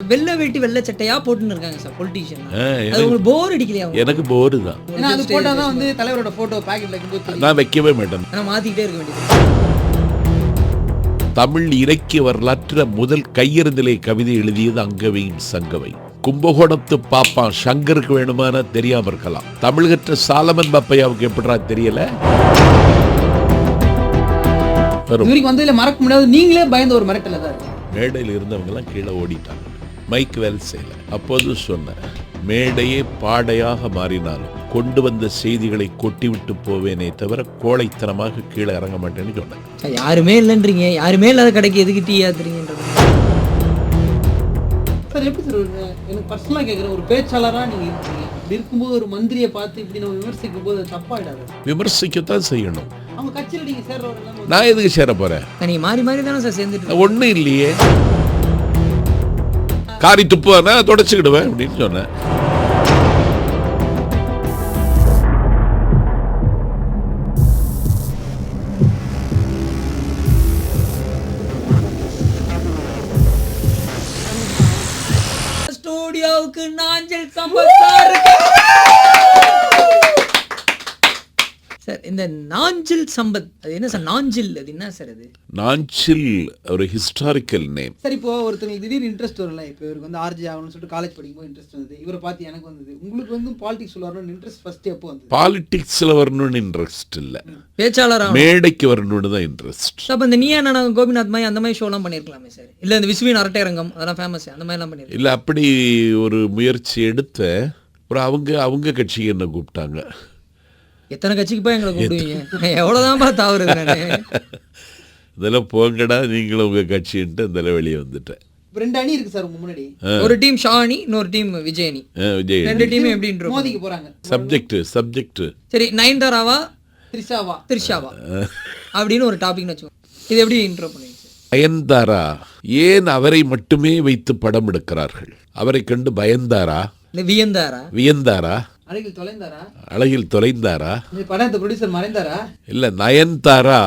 வெள்ளை வேட்டி வெள்ளை சட்டையா போட்டுன்னு இருக்காங்க சார் பொலிட்டீஷியன். அது உங்களுக்கு போர் அடிக்கலையா? எனக்கு போரு தான். ஏன்னா அது போட்டா தான் வந்து தலைவரோட போட்டோ பாக்கெட்ல வைக்கும்போது நான் வைக்கவே மாட்டேன். நான் மாத்திக்கிட்டே இருக்க வேண்டியது. தமிழ் இலக்கிய வரலாற்று முதல் கையெழுந்திலே கவிதை எழுதியது அங்கவையின் சங்கவை. கும்பகோணத்து பாப்பான் சங்கருக்கு வேணுமான தெரியாம இருக்கலாம். தமிழ் கற்ற சாலமன் பாப்பையாவுக்கு எப்படா தெரியல? வந்ததுல மறக்க முடியாது. நீங்களே பயந்த ஒரு மிரட்டல தான். மேடையில் இருந்தவங்க எல்லாம் கீழே ஓடிட்டாங்க. மைக் வேலை செய்யல. அப்போது சொன்னேன், மேடையே பாடையாக மாறினாலும் கொண்டு வந்த செய்திகளை கொட்டிவிட்டு போவேனே தவிர கோழைத்தனமாக கீழே இறங்க மாட்டேன்னு சொன்னேன். யாருமே இல்லைன்றீங்க, யாருமே இல்லாத கடைக்கு எதுக்கு டீ ஆத்துறீங்கன்றது. சார் எப்படி சார் எனக்கு பர்சனலாக கேட்குறேன், ஒரு பேச்சாளராக நீங்கள் இருக்கீங்க, இப்படி இருக்கும்போது ஒரு மந்திரியை பார்த்து இப்படி நம்ம விமர்சிக்கும் போது தப்பாயிடாது? விமர்சிக்கத்தான் செய்யணும். அவங்க கட்சியில் நீங்கள் சேர்றவரெல்லாம் நான் எதுக்கு சேர போறேன்? நீங்க மாறி மாறி தானே சார் சேர்ந்துட்டு. ஒன்றும் இல்லையே, காரி துப்புவானா தொடச்சிக்கிடுவேன் அப்படின்னு சொன்னேன். ஸ்டூடியோவுக்கு நாஞ்சல் சம்பத்தார் சார். இந்த நாஞ்சில் சம்பத் அது என்ன சார்? நாஞ்சில் அது என்ன சார்? அது நாஞ்சில் ஒரு ஹிஸ்டாரிக்கல் நேம். சார். இப்போ ஒருத்தருக்கு திடீர்னு இன்ட்ரெஸ்ட் வரல. இப்போ இவருக்கு வந்து ஆர்ஜி ஆகணும்னு சொல்லிட்டு காலேஜ் படிக்கும்போது இன்ட்ரெஸ்ட் வந்தது. இவரை பார்த்து எனக்கு வந்தது. உங்களுக்கு வந்து பாலிடிக்ஸ் வரணும்னு இன்ட்ரெஸ்ட் ஃபர்ஸ்ட் எப்போ வந்தது? பாலிடிக்ஸ்ல வரணும்னு இன்ட்ரெஸ்ட் இல்ல, பேச்சாளர் மேடைக்கு வரணும்னு தான் இன்ட்ரெஸ்ட். அப்ப இந்த நீயா நானா கோபிநாத் மாதிரி அந்த மாதிரி ஷோலாம் பண்ணிருக்கலாமே சார். இல்ல இந்த விஸ்வின் அரட்டையரங்கம் அதெல்லாம் ஃபேமஸ், அந்த மாதிரி எல்லாம் பண்ணிருக்கேன். இல்ல அப்படி ஒரு முயற்சி எடுத்த ஒரு அவங்க கட்சிக்கு என்ன கூப்பிட்டாங்க. எத்தனை கட்சிக்கு போய் எங்களை கூப்பிடுவீங்க? எவ்வளவுதான் பார்த்து ஆகுறது. இதெல்லாம் போங்கடா நீங்களும் உங்க கட்சின்ட்டு இந்த வெளியே வந்துட்டேன். ரெண்டு அணி இருக்கு சார் உங்க முன்னாடி. ஒரு டீம் ஷானி, இன்னொரு டீம் விஜய் அணி. ரெண்டு டீம் எப்படி மோதிக்கு போறாங்க. சப்ஜெக்ட் சரி, நயன்தாராவா த்ரிஷாவா அப்படின்னு ஒரு டாபிக்னு வச்சுக்கோங்க. இது எப்படி இன்ட்ரோ பண்ணுவீங்க? பயந்தாரா? ஏன் அவரை மட்டுமே வைத்து படம் எடுக்கிறார்கள்? அவரை கண்டு பயந்தாரா, வியந்தாரா, அழகில் தொலைந்தாரா, படத்தை ப்ரொடியூசர் மறைந்தாரா? இல்ல நயன்தாரா.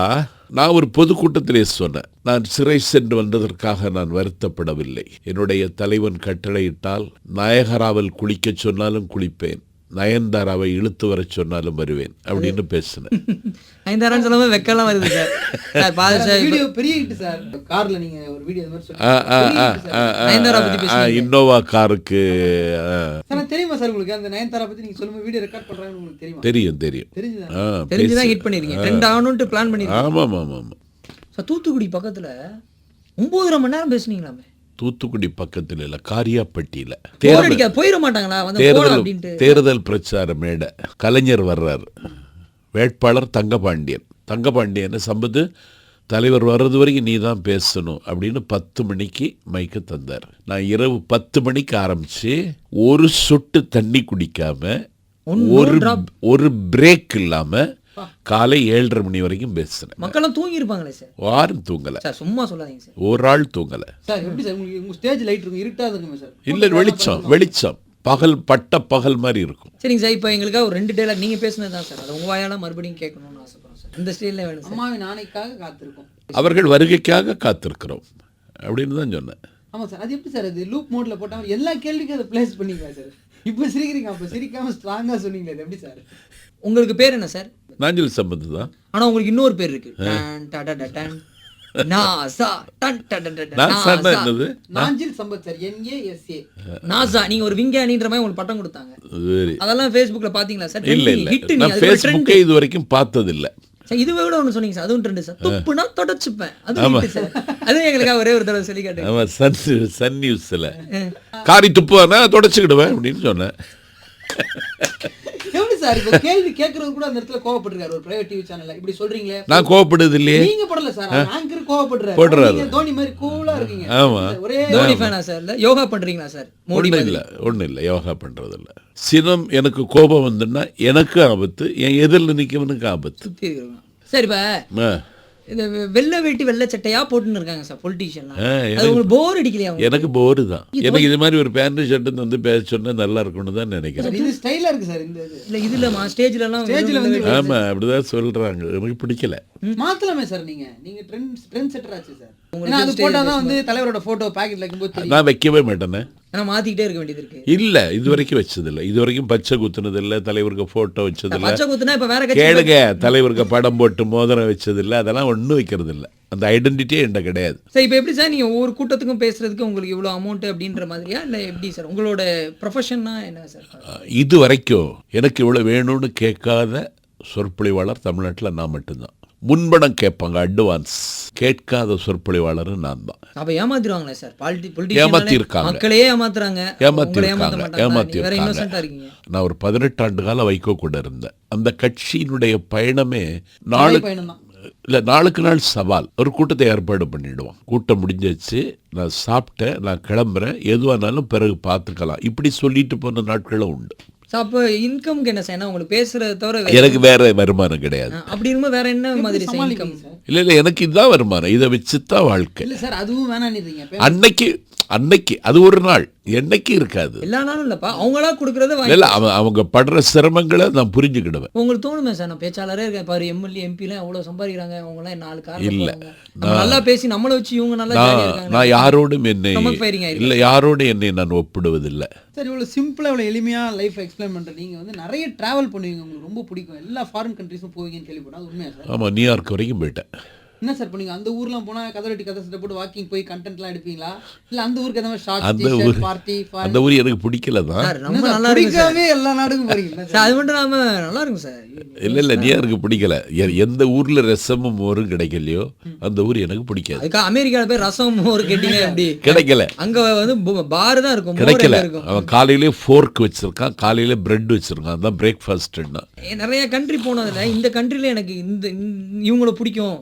நான் ஒரு பொதுக்கூட்டத்திலே சொன்னேன், நான் சிறை சென்று வந்ததற்காக நான் வருத்தப்படவில்லை. என்னுடைய தலைவன் கட்டளையிட்டால் நாயகராவில் குளிக்க சொன்னாலும் குளிப்பேன், நயன்தாராவை இழுத்து வர சொன்னாலும் வருவேன் அப்படின்னு பேசினேன். நயன்தாரான்னு சொல்லாம வெக்கலாம் வருது சார். வீடியோ பெரிய ஹிட் சார். கார்ல நீங்க ஒரு வீடியோ அந்த மாதிரி நயன்தாரா பத்தி பேசுறீங்க. இன்னோவா காருக்கு. தெரியுமா சார் உங்களுக்கு அந்த நயன்தாரா பத்தி நீங்க சொல்லும்போது வீடியோ ரெக்கார்ட் பண்றாங்கன்னு உங்களுக்கு தெரியுமா? தெரிஞ்சுதான் ஹிட் பண்ணிருக்கீங்க. ட்ரெண்ட் ஆகணும்னு பிளான் பண்ணிருக்கீங்க. ஆமா. தூத்துக்குடி பக்கத்துல 9.5 மணி நேரம் பேசுனீங்களாமே. தூத்துக்குடி பக்கத்தில் இல்ல, காரியாப்பட்டியில போயிட மாட்டாங்களா தேர்தல் பிரச்சார மேடை. கலைஞர் வர்றாரு, வேட்பாளர் தங்கபாண்டியன் சம்பத்து தலைவர் வர்றது வரைக்கும் நீ தான் பேசணும் அப்படின்னு 10 மணிக்கு மைக்கு தந்தார். நான் இரவு 10 மணிக்கு ஆரம்பிச்சு ஒரு சொட்டு தண்ணி குடிக்காம ஒரு பிரேக் இல்லாம காலை 7:30 மணி வரைக்கும் பேசுறேன். மக்களும் தூங்கி இருப்பாங்களே சார்? யாரும் தூங்கல சார், சும்மா சொல்லாதீங்க சார். ஒரு ஆள் தூங்கல சார். எப்படி சார் உங்க ஸ்டேஜ் லைட் இருக்கும், இருட்டாதுங்க சார்? இல்ல, வெளிச்சம் பகல் பகல் மாதிரி இருக்கும். சரிங்க சார். இப்போ எங்களுக்காக ஒரு 2 டயலாக் நீங்க பேசுனது தான் சார், அது உங்க வாயால மறுபடியும் கேட்கணும்னு ஆசைப்படுறோம் சார். இந்த ஸ்டைல்ல வேணும் சார். அம்மாவின் ஆணைக்காக காத்திருக்கோம், அவர்கள் வருகைக்காக காத்திருக்கிறோம் அப்படின்னு தான் சொன்னேன். ஆமா சார். அது எப்படி சார் அது லூப் மோட்ல போட்டா எல்லா கேள்விக்கும் அதை பிளேஸ் பண்ணிக்கலாம் சார். இப்போ சிரிக்கிறீங்க, அப்போ சிரிக்காம ஸ்ட்ராங்கா சொன்னீங்களே, அது எப்படி சார்? உங்களுக்கு பேர் என்ன சார்? நாஞ்சில் சம்பத் தான். ஆனா உங்களுக்கு இன்னொரு பேர் இருக்கு. Nanjil Sampath sir. NASA NASA. நீங்க ஒரு விஞ்ஞானின்ற மாதிரி உங்களுக்கு பட்டம் கொடுத்தாங்க. அதெல்லாம் Facebookல பாத்தீங்களா சார்? இல்ல, நான் Facebookே இது வரைக்கும் பார்த்தது இல்ல. இதுவே கூட ஒன்று சொன்னீங்க சார், அதுவும் ட்ரெண்ட் சார். துப்புனா தொடச்சுப்பேன், அது சார். அது எங்களுக்காக ஒரே ஒரு தடவை சொல்லி காட்டுங்க. ஆமா, சன் நியூஸ்ல காரி துப்புவானா தொடச்சுக்கிடுவேன் அப்படின்னு சொன்னேன். எப்படி சார் இப்போ கேள்வி கேட்கறது கூட அந்த இடத்துல கோவப்படுறாரு ஒரு பிரைவேட் டிவி சேனல்ல. இப்படி சொல்றீங்களே, நான் கோவப்படுது இல்லையே. நீங்க படல சார், ஆங்கர் கோவப்படுறாரு. நீங்க தோனி மாதிரி கூலா இருக்கீங்க. ஆமா, ஒரே தோனி ஃபேனா சார்? இல்ல யோகா பண்றீங்களா சார்? ஒண்ணு இல்ல, யோகா பண்றது இல்ல. சினம் எனக்கு கோபம் வந்துன்னா எனக்கு ஆபத்து, என் எதிரில் நிற்கவனுக்கு ஆபத்து. சரி, இப்ப இந்த வெள்ளை வேட்டி வெள்ளை சட்டையா போட்டுன்னு இருக்காங்க சார் பொலிட்டீஷியன்லாம். அது எனக்கு உங்களுக்கு போர் அடிக்கலையா உங்களுக்கு? எனக்கு போரு தான். எனக்கு இது மாதிரி ஒரு பேண்ட் ஷர்ட்டு வந்து பேச சொன்னா நல்லா இருக்கும்னு தான் நினைக்கிறேன். இது ஸ்டைலா இருக்கு சார் இந்த இது. இல்ல இதுல ஸ்டேஜ்லலாம் ஸ்டேஜ்ல வந்து ஆமா அப்படிதான் சொல்றாங்க. எனக்கு பிடிக்கல. மாத்தலாமே சார் நீங்க ட்ரெண்ட் செட்டர் ஆச்சு சார். ஏன்னா அது போட்டாதான் வந்து தலைவரோட போட்டோ பாக்கெட்ல வைக்கும்போது தெரியும். நான் வைக்கவே மாட்டேனே. ஆனா மாத்திக்கிட்டே இருக்க வேண்டியது இருக்கு. இல்ல இது வரைக்கும் வச்சதில்லை. இது வரைக்கும் பச்சை குத்துனதில்லை, தலைவருக்கு போட்டோ வச்சதில்லை. பச்சை குத்துனா இப்ப வேற கட்சி கேளுங்க, தலைவருக்கு படம் போட்டு மோதிரம் வச்சதில்லை, அதெல்லாம் ஒன்றும் வைக்கிறது இல்லை. அந்த ஐடென்டிட்டியே என்கிட்ட கிடையாது. சார் இப்போ எப்படி சார் நீங்கள் ஒவ்வொரு கூட்டத்துக்கும் பேசுறதுக்கு உங்களுக்கு இவ்வளோ அமௌண்ட் அப்படின்ற மாதிரியா இல்லை எப்படி சார் உங்களோட ப்ரொஃபஷன்னா என்ன சார்? இது வரைக்கும் எனக்கு இவ்வளோ வேணும்னு கேட்காத சொற்பொழிவாளர் தமிழ்நாட்டில் நான் மட்டும்தான். முன்பணம் கேட்பாங்க, அட்வான்ஸ். கேட்காத சொற்பொழிவாளர் நான் தான். அப்போ ஏமாத்திடுவாங்களே சார்? ஏமாத்திருக்காங்க, மக்களையே ஏமாத்துறாங்க. ஏமாத்திருக்காங்க. இருக்கீங்க. நான் ஒரு 18 ஆண்டு காலம் வைகோ கூட இருந்தேன். அந்த கட்சியினுடைய பயணமே நாளுக்கு நாள் சவால். ஒரு கூட்டத்தை ஏற்பாடு பண்ணிடுவோம். கூட்டம் முடிஞ்சிச்சு, நான் சாப்பிட்டேன், நான் கிளம்புறேன், எதுவானாலும் பிறகு பார்த்துக்கலாம், இப்படி சொல்லிட்டு போன நாட்களும் உண்டு. அப்போ இன்கம்க்கு என்ன சார்? உங்களுக்கு பேசுறத தவிர எனக்கு வேற வருமானம் கிடையாது. அப்படி இருக்கும்போது வேற என்ன மாதிரி இன்கம்? இல்ல எனக்கு இதுதான் வருமானம், இதை வச்சுதான் வாழ்க்கை. இல்ல சார் அதுவும் வேணாம். அன்னைக்கு அது ஒரு நாள், என்னைக்கு இருக்காது. எல்லா நாளும் இல்லப்பா, அவங்களா கொடுக்கறத இல்ல அவங்க படுற சிரமங்களை நான் புரிஞ்சுக்கிடுவேன். உங்களுக்கு தோணுமே சார், நான் பேச்சாளரே இருக்கேன் பாரு, எம்எல்ஏ எம்பிலாம் எவ்வளவு சம்பாதிக்கிறாங்க, அவங்க எல்லாம் 4 கார் இல்ல நல்லா பேசி நம்மள வச்சு இவங்க நல்லா ஜாலியா இருக்காங்க. நான் யாரோடும் என்னை நான் ஒப்பிடுவதில்லை. சார் இவ்வளவு சிம்பிளா இவ்வளவு எளிமையா லைஃப் எக்ஸ்பிளைன் பண்ற நீங்க வந்து நிறைய டிராவல் பண்ணுவீங்க, உங்களுக்கு ரொம்ப பிடிக்கும், எல்லா ஃபாரின் கண்ட்ரீஸும் போவீங்கன்னு கேள்விப்பட்டா உண்மையா சார்? ஆமா, நியூயார்க் வரைக்கும் போயிட்டேன். என்ன சார் பண்ணீங்க? அந்த ஊர்லாம் போனா கதை வெட்டி கதை சட்டை போட்டு வாக்கிங் போய் கண்டென்ட்லாம் எடுப்பீங்களா? இல்ல அந்த ஊருக்கு அந்த மாதிரி ஷார்ட் பார்ட்டி அந்த ஊர் எனக்கு பிடிக்கல தான். ரொம்ப நல்லா இருக்கு. எல்லா நாடுக்கும் போறீங்க சார், அது மட்டும் இல்லாம நல்லா இருக்கும் சார். இல்ல நியூயார்க்கு பிடிக்கல. எந்த ஊர்ல ரசமும் மோரும் கிடைக்கலையோ அந்த ஊர் எனக்கு பிடிக்காது. அதுக்கு அமெரிக்கால போய் ரசம் மோர் கேட்டீங்க, அப்படி கிடைக்கல. அங்க வந்து பார் தான் இருக்கும், கிடைக்கல. அவன் காலையிலே ஃபோர்க் வச்சிருக்கான், காலையில பிரெட் வச்சிருக்கான், அதான் பிரேக்ஃபாஸ்ட்னா. நிறைய கண்ட்ரி போனதுல இந்த கண்ட்ரில எனக்கு இந்த இவங்கள பிடிக்கும்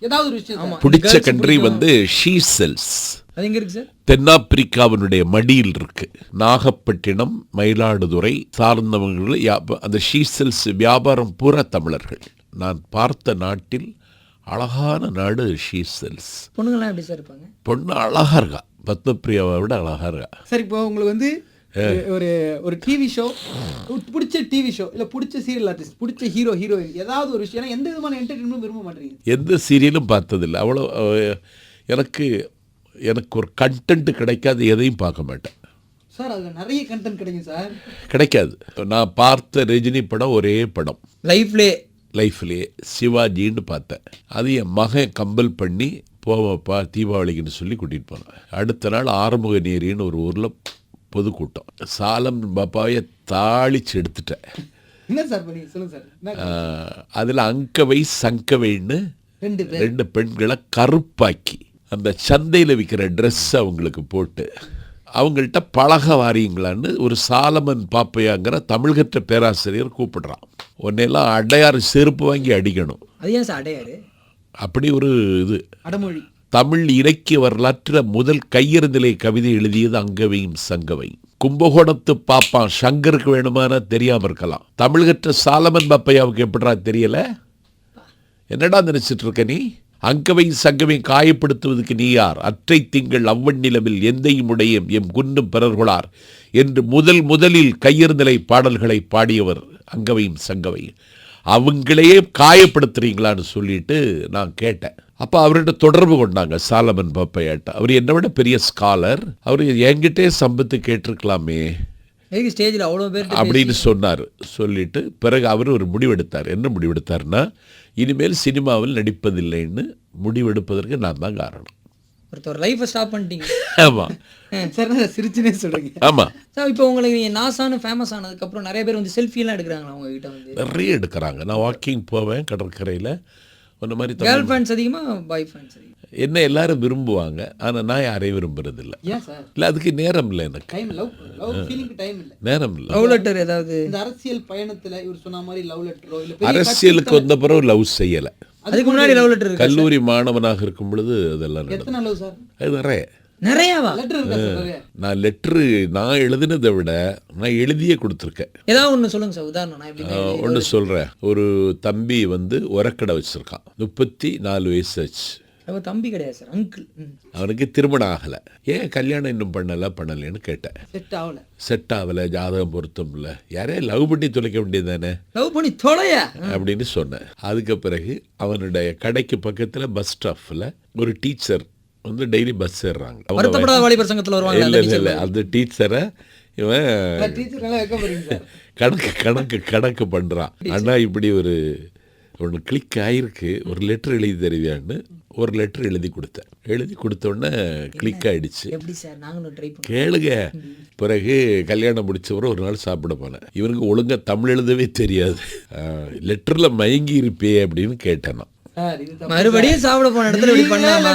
ஏதாவது ஒரு விஷயம் பிடிச்ச கண்ட்ரி வந்து ஷீசெல்ஸ். அது எங்க இருக்கு சார்? தென்னாப்பிரிக்காவினுடைய மடியில் இருக்கு. நாகப்பட்டினம், மயிலாடுதுறை சார்ந்தவர்கள். அந்த ஷீசெல்ஸ் வியாபாரம் பூரா தமிழர்கள். நான் பார்த்த நாட்டில் அழகான நாடு ஷீசெல்ஸ். பொண்ணுங்களாம் எப்படி சார் இருப்பாங்க? பொண்ணு அழகா இருக்கா, பத்மபிரியாவை விட அழகா இருக்கா. சார் இப்போ உங்களுக்கு வந்து ஒரு டிவி ஷோ, பிடிச்ச டிவி ஷோ இல்ல பிடிச்ச சீரியல் ஆர்டிஸ்ட், பிடிச்ச ஹீரோ ஹீரோயின், ஏதாவது ஒரு விஷயம், எந்த விதமான என்டர்டெயின்மெண்ட் விரும்ப மாட்டீங்க? எந்த சீரியலும் பார்த்ததில்லை. அவ்வளோ எனக்கு ஒரு கண்டென்ட் கிடைக்காது, எதையும் பார்க்க மாட்டேன் சார். அதுல நிறைய கண்டென்ட் கிடைக்கும் சார். கிடைக்காது. நான் பார்த்த ரஜினி படம் ஒரே படம் லைஃப்லேயே சிவாஜின்னு பார்த்தேன். அது என் மகன் கம்பல் பண்ணி போவப்பா தீபாவளிக்குன்னு சொல்லி கூட்டிகிட்டு போனேன். அடுத்த நாள் ஆறுமுக நேரின்னு ஒரு ஊரில் பொதுக்கூட்டம். சாலம் பாப்பாவை தாளிச்சு எடுத்துட்டேன். என்ன சார் பண்ணி சொல்லுங்க சார். அதில் அங்கவை சங்கவைன்னு 2 பெண்களை கருப்பாக்கி அந்த சந்தையில் விற்கிற ட்ரெஸ் அவங்களுக்கு போட்டு அவங்கள்ட்ட பழக வாரீங்களான்னு ஒரு சாலமன் பாப்பையாங்கிற தமிழ் கற்ற பேராசிரியர் கூப்பிடுறான். உன்னையெல்லாம் அடையாறு செருப்பு வாங்கி அடிக்கணும். அது ஏன் சார் அடையாறு? அப்படி ஒரு இது அடமொழி. தமிழ் இலக்கிய வரலாற்றில் முதல் கையெழுந்திலே கவிதை எழுதியது அங்கவையும் சங்கவை. கும்பகோணத்து பாப்பான் சங்கருக்கு வேணுமான தெரியாம இருக்கலாம், தமிழ் கற்ற சாலமன் பாப்பையாவுக்கு எப்படா தெரியல? என்னடா நினைச்சிட்டு இருக்க நீ? அங்கவை சங்கவை காயப்படுத்துவதற்கு நீ யார்? அற்றை திங்கள் அவ்வன் நிலவில் எந்தையும் உடையும் எம் குன்றும் பிறர்கொளார் என்று முதலில் கையெழுந்தலை பாடல்களை பாடியவர் அங்கவையும் சங்கவை. அவங்களையே காயப்படுத்துறீங்களான்னு சொல்லிட்டு நான் கேட்டேன். அப்போ அவர்கிட்ட தொடர்பு கொண்டாங்க சாலமன் பாப்பையாட்ட. அவர் என்னை விட பெரிய ஸ்காலர், அவர் என்கிட்டே சம்பத்து கேட்டிருக்கலாமே ஸ்டேஜில் அவ்வளோ பேர் அப்படின்னு சொன்னார். சொல்லிட்டு பிறகு அவர் ஒரு முடிவெடுத்தார். என்ன முடிவெடுத்தார்னா, இனிமேல் சினிமாவில் நடிப்பதில்லைன்னு முடிவெடுப்பதற்கு நான் தான் காரணம். ஒருத்தர் லைஃபை ஸ்டாப் பண்ணிட்டீங்க. ஆமாம் சார், சிரிச்சுனே சொல்கிறீங்க. ஆமாம் சார், இப்போ உங்களுக்கு நீங்கள் நாசானு ஃபேமஸ் ஆனதுக்கப்புறம் நிறைய பேர் வந்து செல்ஃபியெல்லாம் எடுக்கிறாங்களா உங்ககிட்ட? வந்து நிறைய எடுக்கிறாங்க. நான் வாக்கிங் போவேன் கடற்கரையில். அந்த மாதிரி கேர்ள் ஃப்ரெண்ட்ஸ் அதிகமாக பாய் ஃப்ரெண்ட்ஸ் அதிகமாக? என்ன எல்லாரும் விரும்புவாங்க, ஆனால் நான் யாரையும் விரும்புறதில்லை. இல்லை, அதுக்கு நேரம் இல்லை, எனக்கு நேரம் இல்லை. லவ் லெட்டர் ஏதாவது இந்த அரசியல் பயணத்தில் இவர் சொன்ன மாதிரி லவ் லெட்டரோ இல்லை? அரசியலுக்கு வந்த பிறகு லவ் செய்யலை. அதுக்கு முன்னாடி லவ் லெட்டர்? கல்லூரி மாணவனாக இருக்கும் பொழுது அதெல்லாம் எத்தனை லவ் சார்? அது நிறைய. நிறையாவா? லெட்டர் இருக்கா சார் நிறைய? நான் எழுதினதை விட நான் எழுதியே கொடுத்துருக்கேன். ஏதாவது ஒண்ணு சொல்லுங்க சார், உதாரணம். நான் எப்படி ஒன்று சொல்கிறேன். ஒரு தம்பி வந்து உரக்கடை வச்சுருக்கான். 34 வயசு ஆச்சு. அவ தம்பி கிடையாது சார், அங்கிள். அவனுக்கு திருமணம் ஆகலை. ஏன் கல்யாணம் இன்னும் பண்ணலைன்னு கேட்டேன். செட் ஆகலை, ஜாதகம் பொருத்தம் இல்லை. யாரே லவ் பண்ணி தொலைக்க வேண்டியது தானே, லவ் பண்ணி தொலைய அப்படின்னு சொன்னேன். அதுக்கு பிறகு அவனுடைய கடைக்கு பக்கத்தில் பஸ் ஸ்டாப்பில் ஒரு டீச்சர் வந்து டெய்லி பஸ் ஏறுறாங்க. வருத்தப்படாத வாலிபர் சங்கத்தில் வருவாங்க. இல்லை அந்த டீச்சரை இவன் கணக்கு பண்ணுறான். ஆனால் இப்படி ஒன்று கிளிக் ஆகிருக்கு, ஒரு லெட்டர் எழுதி தருவியான்னு ஒரு லெட்டர் எழுதி கொடுத்தேன். எழுதி கொடுத்தோடனே கிளிக் ஆகிடுச்சு. கேளுங்க. பிறகு கல்யாணம் முடிச்சவரை ஒரு நாள் சாப்பிட போனேன். இவனுக்கு ஒழுங்காக தமிழ் எழுதவே தெரியாது. லெட்டரில் மயங்கி இருப்பே அப்படின்னு கேட்டேன். மறுபடியும் சாப்பிட போன இடத்துல இப்படி பண்ணாமா?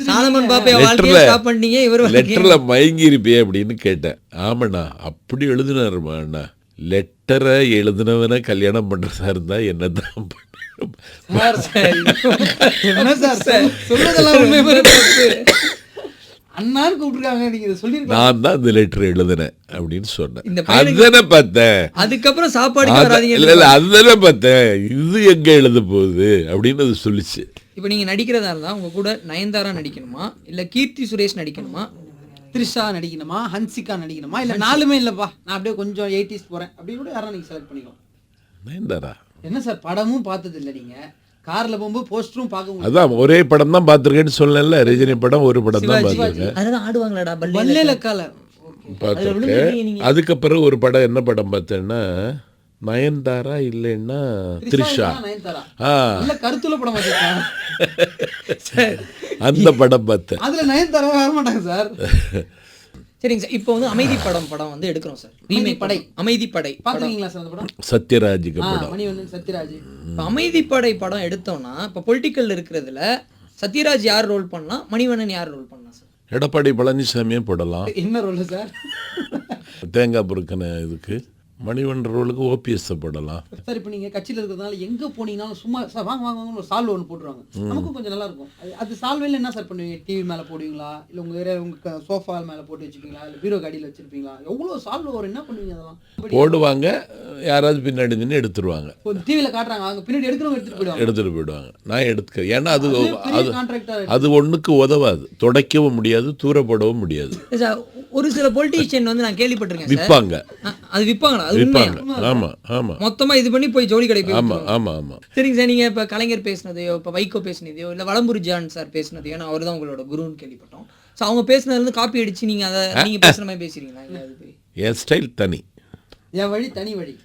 சாலமன் பாப்பைய வாழ்க்கையை ஸ்டாப் பண்ணீங்க, இவர் லெட்டர்ல மயங்கி இருப்பே அப்படின்னு கேட்டேன். ஆமாண்ணா அப்படி எழுதினாருமா அண்ணா. லெட்டரை எழுதினவனை கல்யாணம் பண்றதா இருந்தா என்னதான் அண்ணான்னு கூப்பிட்டுருக்காங்க, நீங்க இதை சொல்லி நான் தான் இந்த லெட்டர் எழுதினேன் அப்படின்னு சொன்னேன். அதுதானே பார்த்தேன். அதுக்கப்புறம் சாப்பாடு இல்ல அதுதானே பார்த்தேன், இது எங்க எழுத போகுது அப்படின்னு அது சொல்லிச்சு. இப்போ நீங்க நடிக்கிறதா இருந்தா உங்க கூட நயன்தாரா நடிக்கணுமா, இல்ல கீர்த்தி சுரேஷ் நடிக்கணுமா, த்ரிஷா நடிக்கணுமா, ஹன்சிகா நடிக்கணுமா, இல்ல நாலுமே இல்லப்பா நான் அப்படியே கொஞ்சம் 80s போறேன் அப்படின்னு கூட யாரா நீங்க செலக்ட் பண்ணிக்கலாம்? நயன்தாரா என்ன சார், படமும் பார்த்தது இல்லை நீங்க, கார்ல போகும்போது போஸ்டரும் பார்க்க முடியும். அதான் ஒரே படம் தான் பார்த்துருக்கேன்னு சொல்லல. ரஜினி படம் ஒரு படம் தான் பார்த்துருக்கேன். அதெல்லாம் ஆடுவாங்களாடா பல்லேல கால பார்த்துருக்கேன். அதுக்கப்புறம் ஒரு படம் என்ன படம் பார்த்தேன்னா நயன்தாரா இல்லைன்னா த்ரிஷா. நல்ல கருத்துல படம் பார்த்துருக்கேன். அந்த படம் பார்த்தேன். அதுல நயன்தாரா வர மாட்டாங்க சார். சரிங்க சார். இப்போ வந்து அமைதி படம் வந்து எடுக்கிறோம் சார். ரீமேக் படை அமைதி படை பாத்துறீங்களா சார்? அந்த படம் சத்யராஜுக்கு படம். மணிவண்ணன் சத்யராஜ். இப்போ அமைதி படை படம் எடுத்தோம்னா இப்போ பொலிட்டிக்கல் இருக்கிறதுல சத்யராஜ் யார் ரோல் பண்ணலாம், மணிவண்ணன் யார் ரோல் பண்ணலாம் சார்? எடப்பாடி பழனிசாமியே போடலாம். என்ன ரோல் சார்? தேங்காய் பொறுக்கின இதுக்கு மணிவண்ணன் ரோலுக்கு ஓபிஎஸ் போடலாம் சார். இப்போ நீங்கள் கட்சியில் இருக்கிறதுனால எங்கே போனீங்கன்னாலும் சும்மா சார் வாங்க வாங்க ஒரு சால்வ் ஒன்று போட்டுருவாங்க, நமக்கும் கொஞ்சம் நல்லா இருக்கும். அது சால்வையில் என்ன சார் பண்ணுவீங்க? டிவி மேலே போடுவீங்களா, இல்லை உங்கள் வேற உங்கள் சோஃபா மேலே போட்டு வச்சுப்பீங்களா, இல்லை பீரோ கடியில் வச்சிருப்பீங்களா? எவ்வளோ சால்வ் வரும், என்ன பண்ணுவீங்க? அதெல்லாம் போடுவாங்க, யாராவது பின்னாடி நின்று எடுத்துருவாங்க. டிவியில் காட்டுறாங்க, அவங்க பின்னாடி எடுத்துகிட்டு போயிடுவாங்க. நான் எடுத்துக்கிறேன். ஏன்னா அது ஒன்றுக்கு உதவாது, துடைக்கவும் முடியாது, தூர போடவும் முடியாது. ஒரு சில பொலிட்டீஷியன் வந்து நான் கேள்விப்பட்டிருக்கேன், விற்பாங்க. அது விற்பாங்களா? ஆமா ஆமா மொத்தமா இது பண்ணி போய் ஜவுளி கடை போய். ஆமா ஆமா ஆமா. சரிங்க சார். நீங்க இப்ப கலைஞர் பேசினதையோ, இப்ப வைகோ பேசினதையோ, இல்ல வலம்புரி ஜான் சார் பேசினதையோ, நான் அவர் தான் உங்களோட குருன்னு கேள்விப்பட்டோம். ஸோ அவங்க பேசினதுல இருந்து காப்பி அடிச்சு நீங்க அதை நீங்க பேசுற மாதிரி பேசுறீங்களா? இல்லை, அது போய் என் ஸ்டைல் தனி, என் வழி தனி வழி.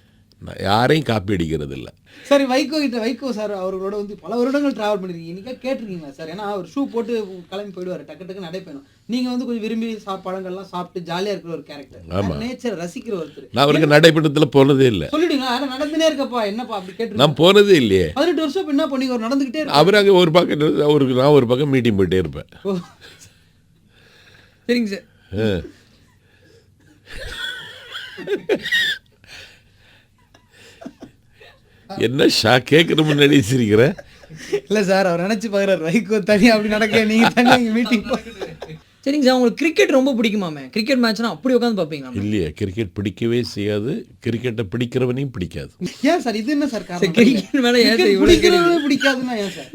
நான் யாரையும் காப்பி அடிக்கிறது இல்லை. சரி, வைகோ சார் அவர்களோட வந்து பல வருடங்கள் டிராவல் பண்ணிருக்கீங்க, இன்னைக்கா கேட்டிருக்கீங்களா சார்? ஏன்னா அவர் ஷூ போட்டு கிளம்பி போயிடுவார், டக்கு நடைப்பயணம். நீங்க வந்து கொஞ்சம் விரும்பி பழங்கள்லாம் சாப்பிட்டு ஜாலியா இருக்கிற ஒரு கேரக்டர், நேச்சர் ரசிக்கிற ஒருத்தர். நான் அவருக்கு நடைப்பயணத்துல போனதே இல்லை. சொல்லிடுங்களா? நடந்துனே இருக்கப்பா என்னப்பா அப்படி கேட்டு நான் போனதே இல்லையே. 18 வருஷம் என்ன பண்ணி ஒரு நடந்துகிட்டே இருக்கு. அவர் அங்கே ஒரு பக்கம், அவருக்கு நான் ஒரு பக்கம் மீட்டிங் போயிட்டே இருப்பேன். சரிங்க சார். என்ன ஷா கேட்குற முன்னாடி சிரிக்கிற? இல்லை சார், அவர் நினச்சி பார்க்குறாரு வைகோ தனியாக அப்படி நடக்க, நீங்கள் தனியாக மீட்டிங். சரிங்க சார். உங்களுக்கு கிரிக்கெட் ரொம்ப பிடிக்குமாமே? கிரிக்கெட் மேட்ச்னா அப்படி உட்காந்து பார்ப்பீங்களா? இல்லையே, கிரிக்கெட் பிடிக்கவே செய்யாது, கிரிக்கெட்டை பிடிக்கிறவனையும் பிடிக்காது. ஏன் சார், இது என்ன சார் காரணம்? கிரிக்கெட் மேலே பிடிக்காதுன்னா ஏன் சார்?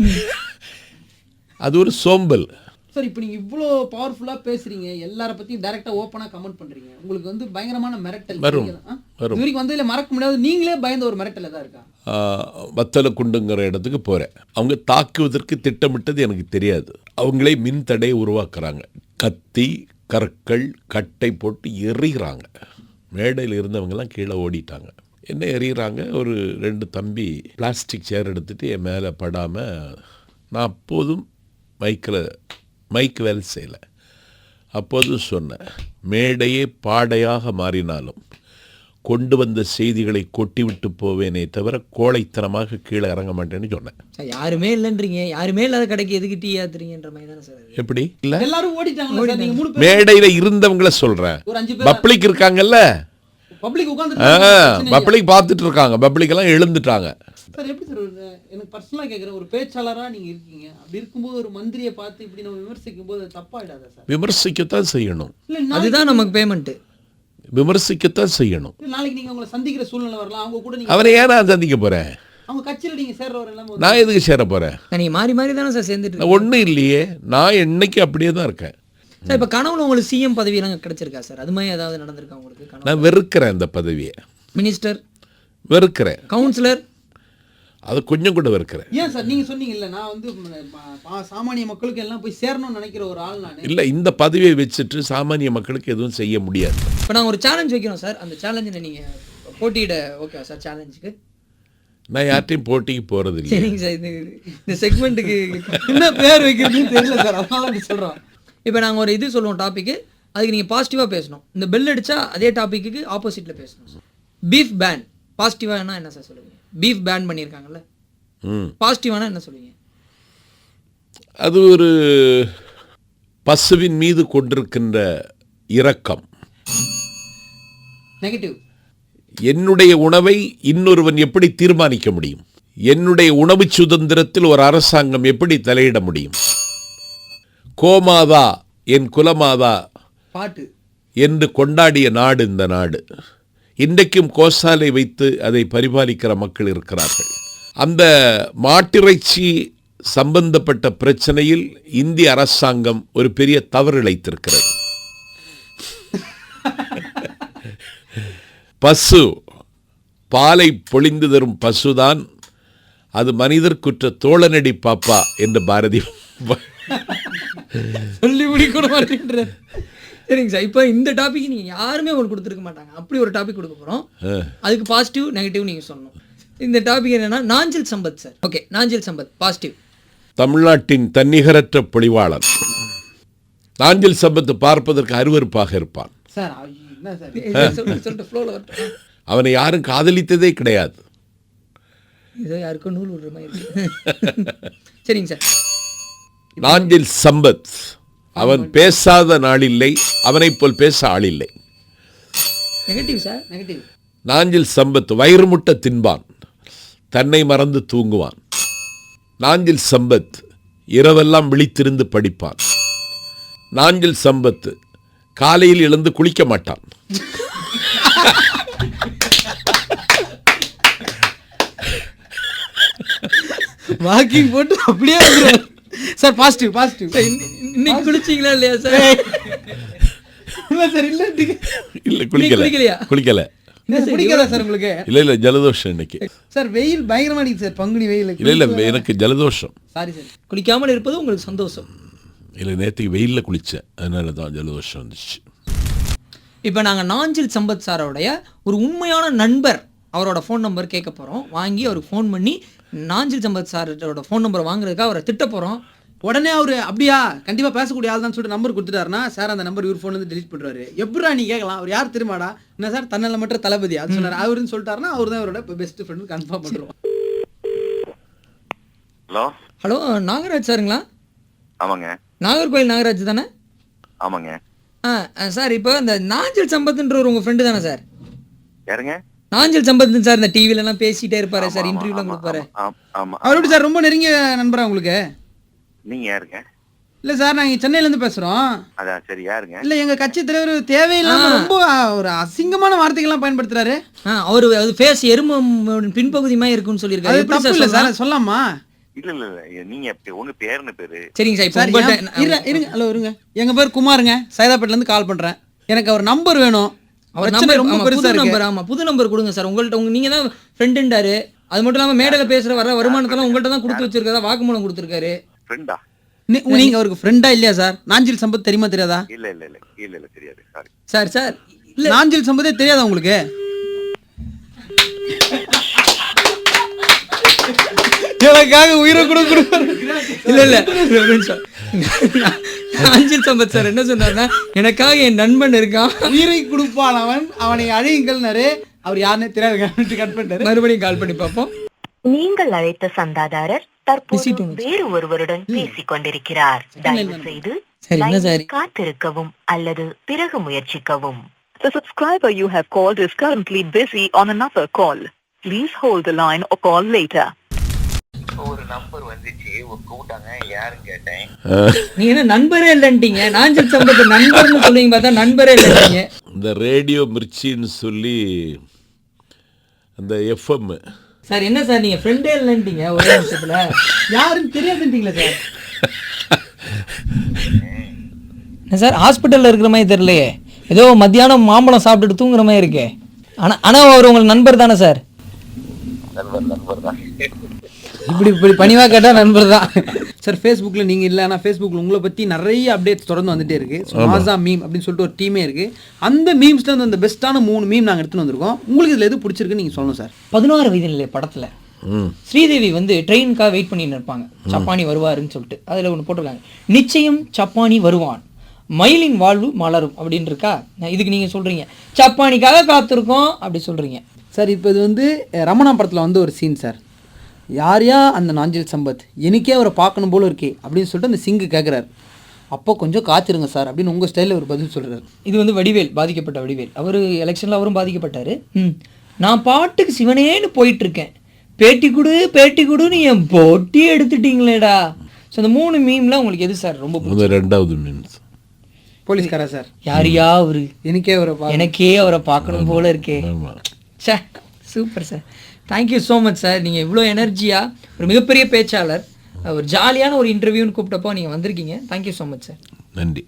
அது ஒரு சோம்பல் சார். இப்போ நீங்கள் இவ்வளோ பவர்ஃபுல்லாக பேசுகிறீங்க, எல்லாரை பற்றியும் டைரெக்டாக ஓப்பனாக கமெண்ட் பண்ணுறீங்க, உங்களுக்கு வந்து பயங்கரமான மிரட்டல் வரும். இது வரைக்கும் வந்ததில் மறக்க முடியாது, நீங்களே பயந்த ஒரு மிரட்டல் தான் இருக்கா? வத்தல குண்டுங்கிற இடத்துக்கு போகிறேன். அவங்க தாக்குவதற்கு திட்டமிட்டது எனக்கு தெரியாது. அவங்களே மின் தடையை உருவாக்குறாங்க. கத்தி, கற்கள், கட்டை போட்டு எறிகிறாங்க. மேடையில் இருந்தவங்கெல்லாம் கீழே ஓடிட்டாங்க. என்ன எறிகிறாங்க? ஒரு 2 தம்பி பிளாஸ்டிக் சேர் எடுத்துகிட்டு என் மேலே படாமல், நான் அப்போதும் மைக் வேலை செய்யலை. அப்போதும் சொன்னேன், மேடையே பாடையாக மாறினாலும் கொண்டு வந்த செய்திகளை கொட்டிவிட்டு போவேனே தவிர கோழைத்தனமாக கீழே இறங்க மாட்டேன்னு சொன்னேன். யாருமே இல்லைன்றீங்க, யாருமே இல்லாத கடைக்கு எதுக்கு டீ ஆத்துறீங்கன்ற மாதிரி தானே சார்? எப்படி இல்லை, எல்லாரும் ஓடிட்டாங்க. மேடையில் இருந்தவங்கள சொல்கிறேன். பப்ளிக் இருக்காங்கல்ல, பப்ளிக் பப்ளிக் பார்த்துட்டு இருக்காங்க, பப்ளிக் எல்லாம் எழுந்துட்டாங்க. சார் எப்படி சார் எனக்கு பர்சனலாக கேட்குறேன், ஒரு பேச்சாளராக நீங்கள் இருக்கீங்க, அப்படி இருக்கும்போது ஒரு மந்திரியை பார்த்து இப்படி நம்ம விமர்சிக்கும் போது அது தப்பாயிடாதா சார்? விமர்சிக்கத்தான் செய்யணும், இல்லை அதுதான் நமக்கு பேமெண்ட்டு. விமர்சிக்கத்தான் செய்யணும். நாளைக்கு நீங்கள் அவங்களை சந்திக்கிற சூழ்நிலை வரலாம், அவங்க கூட நீங்கள் அவனை ஏன் நான் சந்திக்க போகிறேன்? அவங்க கட்சியில் நீங்கள் சேர்றவர் எல்லாம் நான் எதுக்கு சேர போகிறேன்? நீங்கள் மாறி மாறி தானே சார் சேர்ந்துட்டு நான் ஒன்றும் இல்லையே, நான் என்னைக்கு அப்படியே தான் இருக்கேன். சார் இப்போ கனவுல உங்களுக்கு சிஎம் பதவியெல்லாம் கிடைச்சிருக்கா சார்? அது மாதிரி ஏதாவது நடந்திருக்கா உங்களுக்கு கனவு? நான் வெறுக்கிறேன் அந்த பதவியை, மினிஸ்டர், வெறுக்கிறேன். கவுன்சிலர், அது கொஞ்சம் கூட வெறுக்கிறேன். ஏன் சார் நீங்கள் சொன்னீங்கல்ல, நான் வந்து சாமானிய மக்களுக்கு எல்லாம் போய் சேரணும்னு நினைக்கிற ஒரு ஆள் நான். இல்லை, இந்த பதவியை வச்சுட்டு சாமானிய மக்களுக்கு எதுவும் செய்ய முடியாது. இப்போ நாங்கள் ஒரு சேலஞ்ச் வைக்கிறோம் சார், அந்த சேலஞ்சில் நீங்கள் போட்டியிட ஓகேவா சார்? சேலஞ்சுக்கு நான் யார்ட்டையும் போட்டிக்கு போகிறது இல்லை. சரிங்க சார். இந்த செக்மெண்ட்டுக்கு என்ன பேர் வைக்கிறதுன்னு தெரியல சார், அதனால அப்படி சொல்கிறோம். இப்போ நாங்கள் ஒரு இது சொல்லுவோம் டாப்பிக்கு, அதுக்கு நீங்கள் பாசிட்டிவாக பேசணும். இந்த பெல் அடித்தா அதே டாப்பிக்கு ஆப்போசிட்டில் பேசணும். பீஃப் பேன் பாசிட்டிவானா என்ன சார் சொல்லுவீங்க? பீஃப் பேன் பண்ணியிருக்காங்கல்ல, பாசிட்டிவானா என்ன சொல்லுவீங்க? அது ஒரு பசுவின் மீது கொண்டிருக்கின்ற இரக்கம். நெகட்டிவ். என்னுடைய உணவை இன்னொருவன் எப்படி தீர்மானிக்க முடியும்? என்னுடைய உணவு சுதந்திரத்தில் ஒரு அரசாங்கம் எப்படி தலையிட முடியும்? கோமாதா என் குலமாதா பாட்டு என்று கொண்டாடிய நாடு இந்த நாடு. இன்றைக்கும் கோசாலை வைத்து அதை பரிபாலிக்கிற மக்கள் இருக்கிறார்கள். அந்த மாட்டிறைச்சி சம்பந்தப்பட்ட பிரச்சனையில் இந்திய அரசாங்கம் ஒரு பெரிய தவறு இழைத்திருக்கிறது. பசு, பாலை பொழிந்து தரும் பசுதான் அது மனிதர்க்குற்ற தோழனடி பாப்பா என்று பாரதி சொல்லி முடிக்க மாட்டேங்கிறார். சரிங்க சார். இப்போ இந்த டாபிக் நீங்கள் யாருமே உங்களுக்கு கொடுத்துருக்க மாட்டாங்க, அப்படி ஒரு டாபிக் கொடுக்க போகிறோம். அதுக்கு பாசிட்டிவ் நெகட்டிவ் நீங்கள் சொல்லணும். இந்த டாபிக் என்னன்னா Nanjil Sampath sir. Okay, Nanjil Sampath positive. தமிழ்நாட்டின் தன்னிகரற்ற பொழிவாளன் நாஞ்சில் சம்பத் பார்ப்பதற்கு அருவருப்பாக இருப்பான் சார். என்ன சார் சொல்லிட்டு ஃப்ளோவில் வரட்டும். அவனை யாரும் காதலித்ததே கிடையாது. ஏதோ யாருக்கும் நூல் விடுற மாதிரி இருக்கு. சரிங்க சார். நாஞ்சில் சம்பத் அவன் பேசாத நாளில்லை, அவனை போல் பேச ஆளில்லை. Negative sir. Negative. Nanjil Sampath வயிறு முட்ட தின்பான், தன்னை மறந்து தூங்குவான். நாஞ்சில் சம்பத் இரவெல்லாம் விழித்திருந்து படிப்பான். நாஞ்சில் சம்பத் காலையில் எழுந்து குளிக்க மாட்டான். வாக்கிங் போட்டு அப்படியே சார். Positive positive. இன்னைக்கு குளிச்சிங்களா இல்லையா சார்? இல்லை சார். இல்லை இல்லை, குளிக்கலையா? குளிக்கல. பிடிக்காதா சார் உங்களுக்கு? இல்லை இல்லை, ஜலதோஷம் இன்னைக்கு. சார் வெயில் பயங்கரமா அடிக்குது சார், பங்குனி வெயில். இல்லை இல்லை, எனக்கு ஜலதோஷம். Sorry sir. குளிக்காமல் இருப்பது உங்களுக்கு சந்தோஷம்? இல்லை, நேற்றுக்கு வெயிலில் குளித்தேன், அதனால தான் ஜலதோஷம் வந்துச்சு. இப்போ நாங்கள் நாஞ்சில் சம்பத் சாரோடைய ஒரு உண்மையான நண்பர் அவரோட ஃபோன் நம்பர் கேட்க போகிறோம். வாங்கி அவருக்கு ஃபோன் பண்ணி நாஞ்சில் சம்பத் சாரோட ஃபோன் நம்பரை வாங்குறதுக்காக அவரை திட்ட போகிறோம். உடனே அவர் அப்படியா கண்டிப்பாக பேசக்கூடிய ஆள் தான் சொல்லிட்டு நம்பர் கொடுத்துட்டாருன்னா, சார் அந்த நம்பர் இவர் ஃபோன் வந்து டெலிட் பண்ணுறாரு. எப்படா நீ கேட்கலாம், அவர் யார் தெரியுமாடா? என்ன சார், தன்னல மட்டும் தளபதி அது சொன்னார். அவருன்னு சொல்லிட்டாருன்னா அவர் தான் அவரோட பெஸ்ட் ஃப்ரெண்ட் கன்ஃபார்ம் பண்ணுறோம். ஹலோ ஹலோ, நாகராஜ் சாருங்களா? ஆமாங்க. நாகர்கோயில் நாகராஜ் தானே? ஆமாங்க. சார், இப்போ இந்த நாஞ்சில் சம்பத்ன்றவர் உங்கள் ஃப்ரெண்டு தானே சார்? யாருங்க? நாஞ்சில் சம்பத் சார், இந்த டிவிலலாம் பேசிட்டே இருப்பாரு சார், இன்டர்வியூலாம் கொடுப்பாரு. ஆமா. அவர் எப்படி சார் ரொம்ப நெருங்கிய நண்பரா உங்களுக்கு? நீங்க யாருங்க? இல்லை சார், நாங்கள் சென்னையிலேருந்து பேசுகிறோம். அதான் சரி, யாருங்க? இல்லை, எங்கள் கட்சி தலைவர் தேவையில்லாம ரொம்ப ஒரு அசிங்கமான வார்த்தைகள்லாம் பயன்படுத்துறாரு. அவரு அது ஃபேஸ் எறும்பு பின்பகுதி மாதிரி இருக்குன்னு சொல்லியிருக்காரு. அது தப்பு இல்லை சார், சொல்லலாமா? இல்ல நீங்க உங்க பேர் என்ன பேரு? சரிங்க சார். இப்போ இருங்க. ஹலோ, இருங்க. எங்க பேர் குமாருங்க, சைதாப்பேட்ல இருந்து கால் பண்றேன். எனக்கு அவர் நம்பர் வேணும். அவர் நம்பர் ரொம்ப பெருசா இருக்கு. ஆமா, புது நம்பர் கொடுங்க சார். உங்கள்ட்ட நீங்க தான் ஃப்ரெண்டுண்டாரு. அது மட்டும் இல்லாம மேடையில பேசுற வர வருமானத்தெல்லாம் உங்கள்ட்ட தான் கொடுத்து வச்சிருக்கதா வாக்குமூலம் கொடுத்திருக்காரு. ஃப்ரெண்டா? நீங்க அவருக்கு ஃப்ரெண்டா இல்லையா சார்? நாஞ்சில் சம்பத் தெரியுமா தெரியாதா? இல்ல தெரியாது. Sorry sir. இல்ல, நாஞ்சில் சம்பத்தே தெரியாதா உங்களுக்கு? எனக்காக உயிரை கொடுக்கணும். இல்ல நாஞ்சில் சம்பத் சார் என்ன சொன்னார்னா, எனக்காக என் நண்பன் இருக்கான், உயிரை கொடுப்பான் அவன், அவனை அழையுங்கள்னாரு. அவர் யாருன்னே தெரியாது, கட் பண்ணிட்டாரு. மறுபடியும் கால் பண்ணி பார்ப்போம். நீங்கள் அழைத்த சந்தாதாரர் தற்போது வேறு ஒருவருடன் பேசிக் கொண்டிருக்கிறார். தயவு செய்து காத்திருக்கவும் அல்லது பிறகு முயற்சிக்கவும். The subscriber you have called is currently busy on another call. Please hold the line or call later. ஒரு நம்பர் வந்துச்சு கூப்பிட்டாங்க யாருன்னு கேட்டேன். நீங்க என்ன நண்பரே இல்லைன்ட்டீங்க. நாஞ்சில் சம்பத் நண்பர்னு சொல்லுவீங்க, பார்த்தா நண்பரே இல்லைங்க. இந்த ரேடியோ மிர்ச்சின்னு சொல்லி அந்த எஃப்எம் சார் என்ன சார் நீங்க ஃப்ரெண்டே இல்லைன்ட்டீங்க ஒரே நிமிஷத்துல. யாருன்னு தெரியாதுன்றீங்களா சார்? என்ன சார் ஹாஸ்பிட்டலில் இருக்கிற மாதிரி தெரியலையே, ஏதோ மத்தியானம் மாம்பழம் சாப்பிட்டுட்டு தூங்குற மாதிரி இருக்கே. ஆனால் அவர் உங்களுக்கு நண்பர் தானே சார்? நண்பர் தான். இப்படி பணிவாக கேட்டால் நண்பர் தான் சார். ஃபேஸ்புக்கில் நீங்கள் இல்லை, ஆனால் ஃபேஸ்புக்கில் உங்களை பற்றி நிறைய அப்டேட்ஸ் தொடர்ந்து வந்துகிட்டே இருக்குது. மாசா மீம் அப்படின்னு சொல்லிட்டு ஒரு டீமே இருக்குது. அந்த மீம்ஸில் வந்து அந்த பெஸ்ட்டான 3 மீம் நாங்கள் எடுத்துன்னு வந்திருக்கோம். உங்களுக்கு இதில் எது பிடிச்சிருக்குன்னு நீங்கள் சொல்லணும் சார். 16 வயது நிலை படத்தில் ஸ்ரீதேவி வந்து ட்ரெயினுக்காக வெயிட் பண்ணிட்டு இருப்பாங்க, சப்பானி வருவாருன்னு சொல்லிட்டு. அதில் ஒன்று போட்டிருக்காங்க, நிச்சயம் சப்பானி வருவான், மயிலின் வாழ்வு மலரும் அப்படின்னு இருக்கா. இதுக்கு நீங்கள் சொல்கிறீங்க சப்பானிக்காக காத்திருக்கோம் அப்படி சொல்கிறீங்க சார். இப்போ இது வந்து ரமணா படத்தில் வந்து ஒரு சீன் சார். யாரையா அந்த நாஞ்சில் சம்பத், எனக்கே அவரை பார்க்கணும் போல இருக்கே அப்படின்னு சொல்லிட்டு அந்த சிங்கு கேட்குறாரு. அப்போ கொஞ்சம் காத்திருங்க சார் அப்படின்னு உங்கள் ஸ்டைலில் ஒரு பதில் சொல்கிறார். இது வந்து வடிவேல், பாதிக்கப்பட்ட வடிவேல். அவர் எலெக்ஷனில் அவரும் பாதிக்கப்பட்டார். நான் பாட்டுக்கு சிவனேன்னு போயிட்டுருக்கேன், பேட்டி கொடுன்னு என் போட்டி எடுத்துட்டீங்களேடா. ஸோ அந்த 3 மீம்லாம் உங்களுக்கு எது சார் ரொம்ப பிடிச்சது? 2வது மீம்ஸ் போலீஸ்காரா சார்? யாரையா அவரு, எனக்கே அவரை பார்க்கணும் போல இருக்கே. சே super sir, thank you so much sir. நீங்கள் இவ்வளோ எனர்ஜியாக ஒரு மிகப்பெரிய பேச்சாளர், ஒரு ஜாலியான ஒரு இன்டர்வியூன்னு கூப்பிட்டப்போ நீங்கள் வந்திருக்கீங்க. Thank you so much sir. நன்றி.